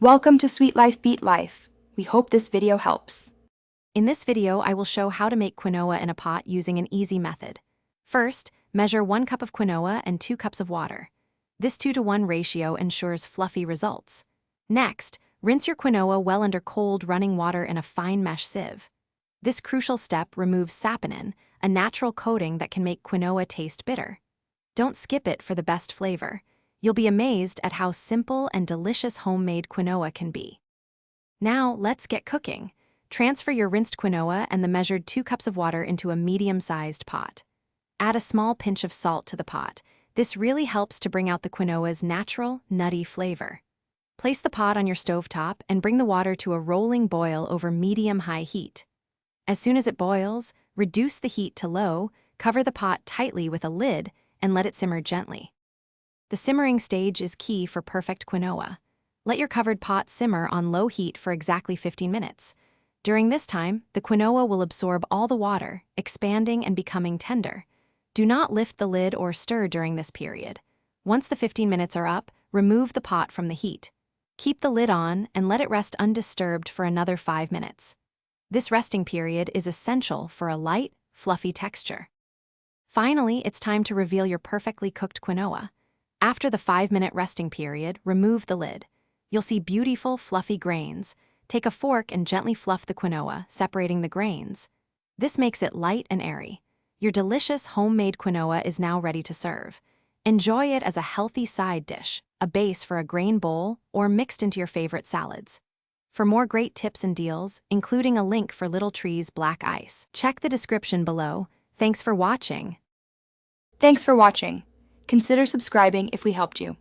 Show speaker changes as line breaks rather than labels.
Welcome to Sweet Life Beat Life. We hope this video helps.
In this video, I will show how to make quinoa in a pot using an easy method. First, measure 1 cup of quinoa and 2 cups of water. This 2-to-1 ratio ensures fluffy results. Next, rinse your quinoa well under cold running water in a fine mesh sieve. This crucial step removes saponin, a natural coating that can make quinoa taste bitter. Don't skip it for the best flavor. You'll be amazed at how simple and delicious homemade quinoa can be. Now, let's get cooking. Transfer your rinsed quinoa and the measured 2 cups of water into a medium-sized pot. Add a small pinch of salt to the pot. This really helps to bring out the quinoa's natural, nutty flavor. Place the pot on your stovetop and bring the water to a rolling boil over medium-high heat. As soon as it boils, reduce the heat to low, cover the pot tightly with a lid, and let it simmer gently. The simmering stage is key for perfect quinoa. Let your covered pot simmer on low heat for exactly 15 minutes. During this time, the quinoa will absorb all the water, expanding and becoming tender. Do not lift the lid or stir during this period. Once the 15 minutes are up, remove the pot from the heat. Keep the lid on and let it rest undisturbed for another 5 minutes. This resting period is essential for a light, fluffy texture. Finally, it's time to reveal your perfectly cooked quinoa. After the 5-minute resting period, remove the lid. You'll see beautiful, fluffy grains. Take a fork and gently fluff the quinoa, separating the grains. This makes it light and airy. Your delicious homemade quinoa is now ready to serve. Enjoy it as a healthy side dish, a base for a grain bowl, or mixed into your favorite salads. For more great tips and deals, including a link for Little Tree's black ice, check the description below. Thanks for watching.
Thanks for watching. Consider subscribing if we helped you.